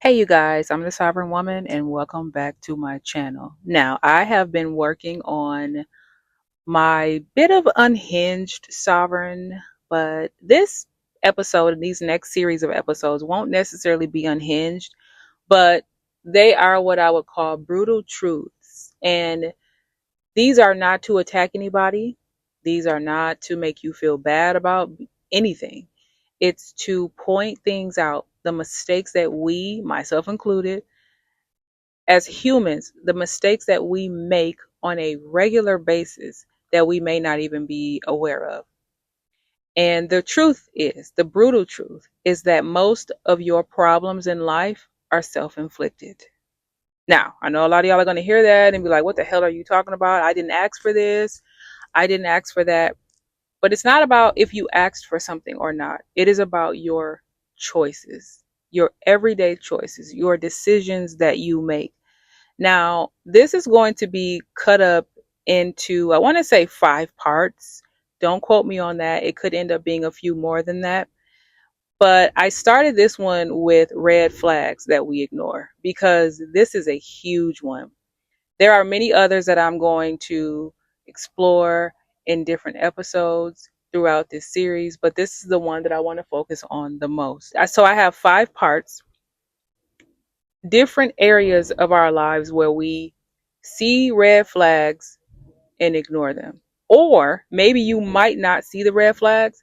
Hey you guys, I'm the Sovereign Woman and welcome back to my channel. Now, I have been working on my bit of unhinged sovereign, but this episode and these next series of episodes won't necessarily be unhinged, but they are what I would call brutal truths. And these are not to attack anybody. These are not to make you feel bad about anything. It's to point things out, the mistakes that we, myself included, as humans, the mistakes that we make on a regular basis that we may not even be aware of. And the truth is, the brutal truth is that most of your problems in life are self inflicted. Now, I know a lot of y'all are going to hear that and be like, what the hell are you talking about? I didn't ask for this. I didn't ask for that. But it's not about if you asked for something or not. It is about your choices, your everyday choices, your decisions that you make. Now, this is going to be cut up into, I want to say 5 parts. Don't quote me on that. It could end up being a few more than that. But I started this one with red flags that we ignore because this is a huge one. There are many others that I'm going to explore in different episodes throughout this series, but this is the one that I want to focus on the most. So I have 5 parts, different areas of our lives where we see red flags and ignore them. Or maybe you might not see the red flags.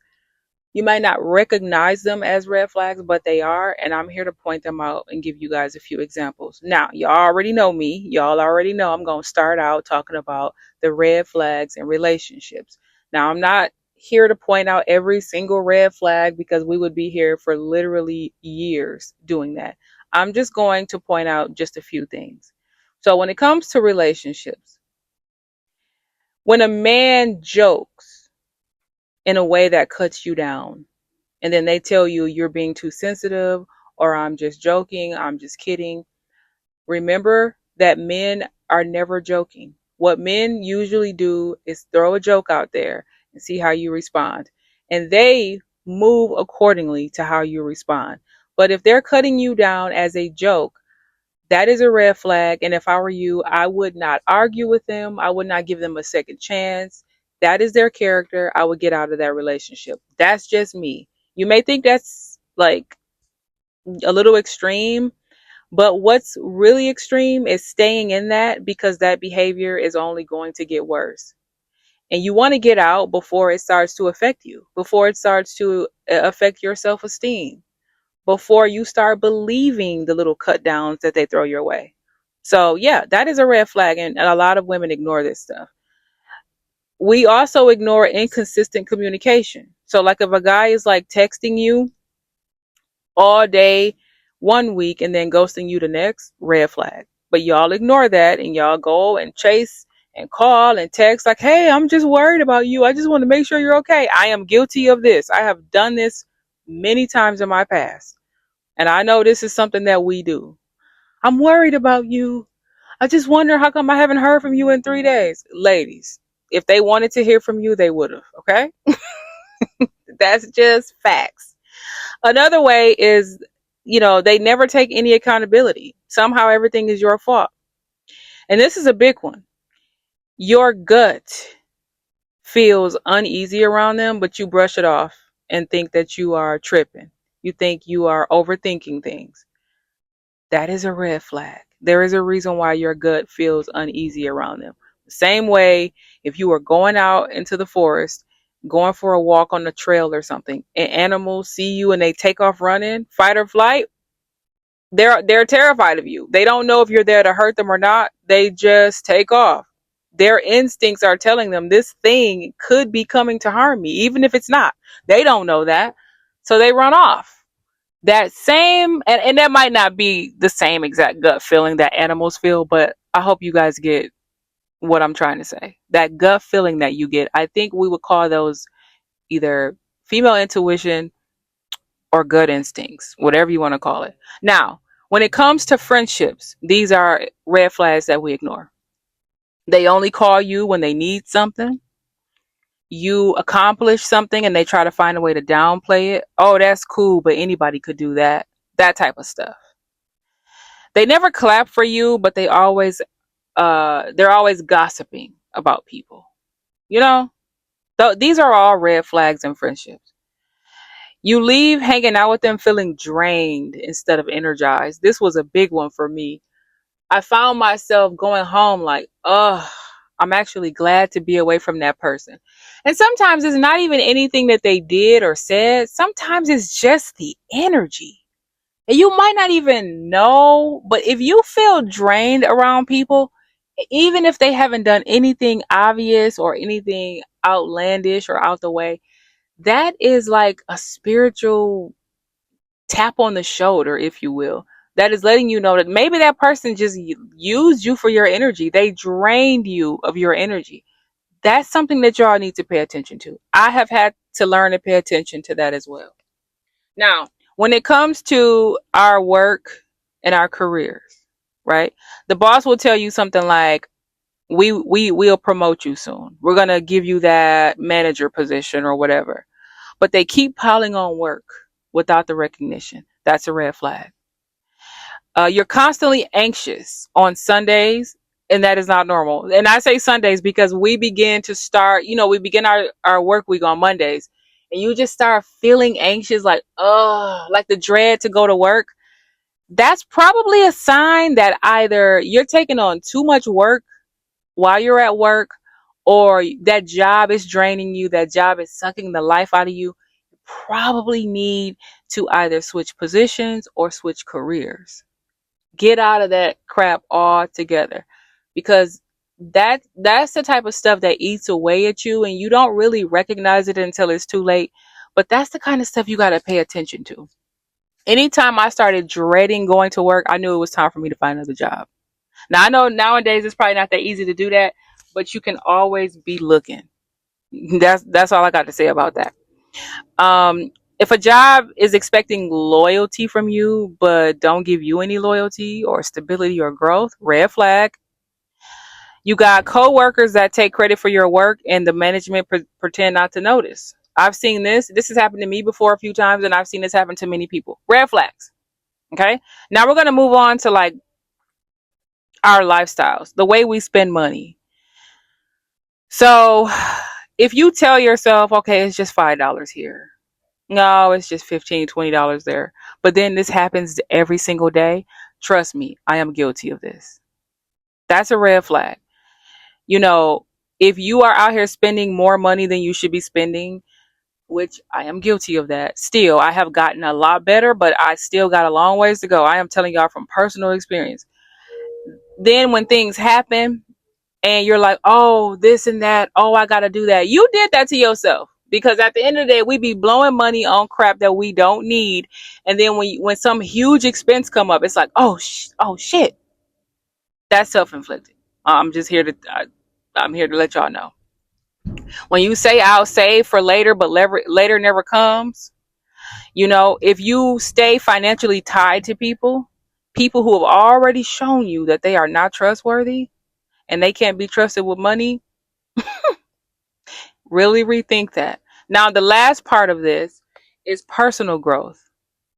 You might not recognize them as red flags, but they are. And I'm here to point them out and give you guys a few examples. Now, y'all already know me. Y'all already know I'm going to start out talking about the red flags in relationships. Now, I'm not here to point out every single red flag because we would be here for literally years doing that. I'm just going to point out just a few things. So, when it comes to relationships, when a man jokes in a way that cuts you down, and then they tell you you're being too sensitive, or I'm just joking, I'm just kidding, remember that men are never joking. What men usually do is throw a joke out there and see how you respond. And they move accordingly to how you respond. But if they're cutting you down as a joke, that is a red flag. And if I were you, I would not argue with them. I would not give them a second chance. That is their character. I would get out of that relationship. That's just me. You may think that's like a little extreme, but what's really extreme is staying in that because that behavior is only going to get worse. And you want to get out before it starts to affect you, before it starts to affect your self esteem, before you start believing the little cut downs that they throw your way. So, yeah, that is a red flag. And a lot of women ignore this stuff. We also ignore inconsistent communication. So, like if a guy is like texting you all day one week and then ghosting you the next, red flag. But y'all ignore that and y'all go and chase and call and text like, hey, I'm just worried about you. I just want to make sure you're okay. I am guilty of this. I have done this many times in my past. And I know this is something that we do. I'm worried about you. I just wonder how come I haven't heard from you in 3 days. Ladies, if they wanted to hear from you, they would have. Okay. That's just facts. Another way is, they never take any accountability. Somehow everything is your fault. And this is a big one. Your gut feels uneasy around them, but you brush it off and think that you are tripping. You think you are overthinking things. That is a red flag. There is a reason why your gut feels uneasy around them. The same way, if you are going out into the forest, going for a walk on the trail or something, and animals see you and they take off running, fight or flight, they're terrified of you. They don't know if you're there to hurt them or not. They just take off. Their instincts are telling them this thing could be coming to harm me, even if it's not. They don't know that. So they run off. That same, and that might not be the same exact gut feeling that animals feel, but I hope you guys get what I'm trying to say. That gut feeling that you get, I think we would call those either female intuition or gut instincts, whatever you want to call it. Now, when it comes to friendships, these are red flags that we ignore. They only call you when they need something. You accomplish something and they try to find a way to downplay it. Oh, that's cool, but anybody could do that. That type of stuff. They never clap for you, but they're always gossiping about people. You know, these are all red flags in friendships. You leave hanging out with them feeling drained instead of energized. This was a big one for me. I found myself going home like, ugh, I'm actually glad to be away from that person. And sometimes it's not even anything that they did or said. Sometimes it's just the energy. And you might not even know, but if you feel drained around people, even if they haven't done anything obvious or anything outlandish or out the way, that is like a spiritual tap on the shoulder, if you will, that is letting you know that maybe that person just used you for your energy. They drained you of your energy. That's something that y'all need to pay attention to. I have had to learn to pay attention to that as well. Now, when it comes to our work and our careers, right? The boss will tell you something like, we will promote you soon. We're going to give you that manager position or whatever. But they keep piling on work without the recognition. That's a red flag. You're constantly anxious on Sundays, and that is not normal. And I say Sundays because we begin to start, we begin our work week on Mondays, and you just start feeling anxious, like, oh, like the dread to go to work. That's probably a sign that either you're taking on too much work while you're at work, or that job is draining you, that job is sucking the life out of you. You probably need to either switch positions or switch careers. Get out of that crap altogether, because that's the type of stuff that eats away at you and you don't really recognize it until it's too late. But that's the kind of stuff you got to pay attention to. Anytime I started dreading going to work, I knew it was time for me to find another job. Now I know nowadays it's probably not that easy to do that, but you can always be looking. That's all I got to say about that. If a job is expecting loyalty from you but don't give you any loyalty or stability or growth, red flag. You got coworkers that take credit for your work and the management pretend not to notice. I've seen this. This has happened to me before a few times, and I've seen this happen to many people. Red flags. Okay. Now we're gonna move on to like our lifestyles, the way we spend money. So if you tell yourself, okay, it's just $5 here. No, it's just $15, $20 there. But then this happens every single day. Trust me, I am guilty of this. That's a red flag. You know, if you are out here spending more money than you should be spending, which I am guilty of that. Still, I have gotten a lot better, but I still got a long ways to go. I am telling y'all from personal experience. Then when things happen and you're like, oh, this and that, oh, I got to do that. You did that to yourself, because at the end of the day, we be blowing money on crap that we don't need. And then when some huge expense come up, it's like, oh shit, that's self-inflicted. I'm just here to I'm here to let y'all know. When you say I'll save for later, but later never comes, if you stay financially tied to people who have already shown you that they are not trustworthy and they can't be trusted with money, really rethink that. Now, the last part of this is personal growth.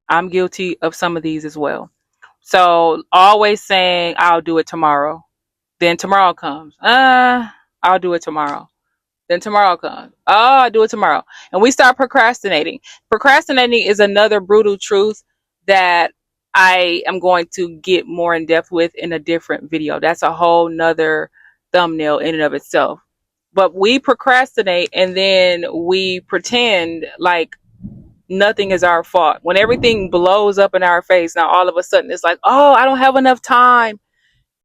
I'm guilty of some of these as well. So always saying I'll do it tomorrow. Then tomorrow comes. I'll do it tomorrow. Then tomorrow comes. Oh, I'll do it tomorrow. And we start procrastinating. Procrastinating is another brutal truth that I am going to get more in depth with in a different video. That's a whole nother thumbnail in and of itself. But we procrastinate and then we pretend like nothing is our fault. When everything blows up in our face, now all of a sudden it's like, oh, I don't have enough time.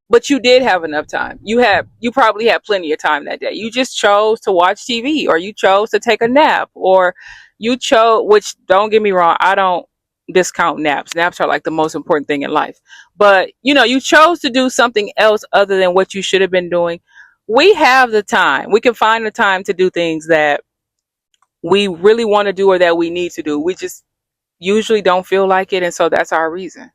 But you did have enough time. You probably had plenty of time that day. You just chose to watch TV, or you chose to take a nap, or you chose, which, don't get me wrong, I don't discount naps. Naps are like the most important thing in life. But, you chose to do something else other than what you should have been doing. We have the time. We can find the time to do things that we really want to do or that we need to do. We just usually don't feel like it. And so that's our reason.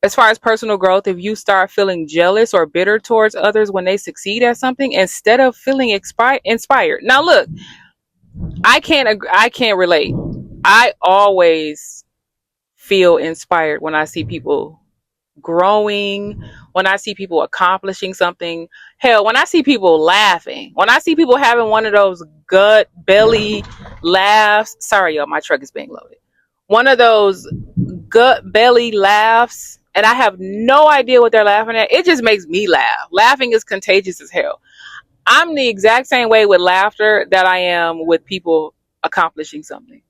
As far as personal growth, if you start feeling jealous or bitter towards others when they succeed at something instead of feeling inspired. Now look, I can't relate. I always feel inspired when I see people growing, when I see people accomplishing something. Hell, when I see people laughing, when I see people having one of those gut belly laughs. Sorry, y'all, my truck is being loaded. One of those gut belly laughs, and I have no idea what they're laughing at. It just makes me laugh. Laughing is contagious as hell. I'm the exact same way with laughter that I am with people accomplishing something.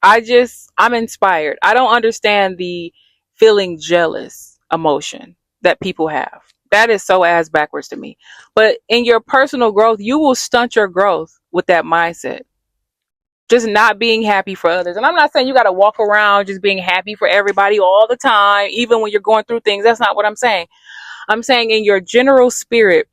I'm inspired. I don't understand the feeling jealous emotion that people have. That is so ass backwards to me. But in your personal growth, you will stunt your growth with that mindset. Just not being happy for others. And I'm not saying you got to walk around just being happy for everybody all the time, even when you're going through things. That's not what I'm saying. I'm saying in your general spirit,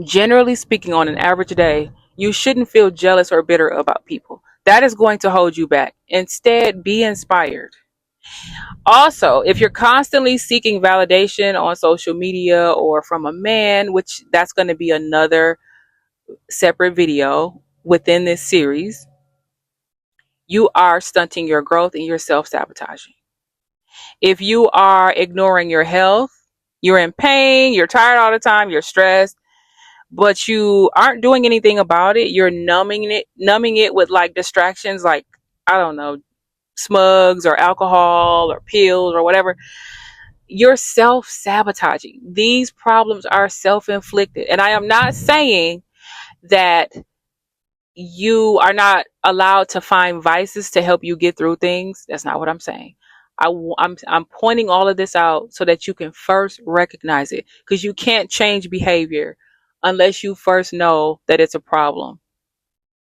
generally speaking, on an average day, you shouldn't feel jealous or bitter about people. That is going to hold you back. Instead, be inspired. Also, if you're constantly seeking validation on social media or from a man, which that's going to be another separate video within this series, you are stunting your growth and you're self-sabotaging. If you are ignoring your health, you're in pain, you're tired all the time, you're stressed, but you aren't doing anything about it, you're numbing it with like distractions like, I don't know, smugs or alcohol or pills or whatever, you're self-sabotaging. These problems are self-inflicted. And I am not saying that you are not allowed to find vices to help you get through things. That's not what I'm saying. I'm pointing all of this out so that you can first recognize it, because you can't change behavior unless you first know that it's a problem.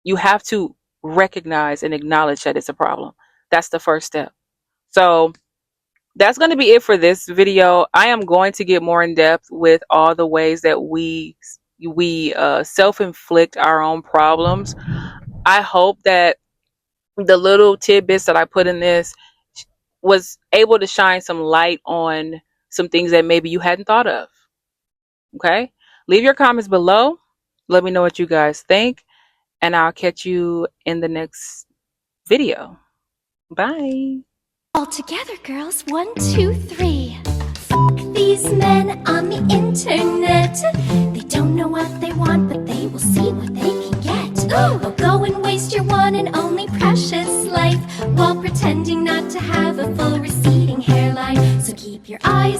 You have to recognize and acknowledge that it's a problem. That's the first step. So that's going to be it for this video. I am going to get more in depth with all the ways that we self-inflict our own problems. I hope that the little tidbits that I put in this was able to shine some light on some things that maybe you hadn't thought of. Okay? Leave your comments below. Let me know what you guys think, and I'll catch you in the next video. Bye. All together, girls. 1, 2, 3. Fuck these men on the internet. They don't know what they want, but they will see what they can get. Oh, go and waste your one and only precious life while pretending not to have a full receding hairline. So keep your eyes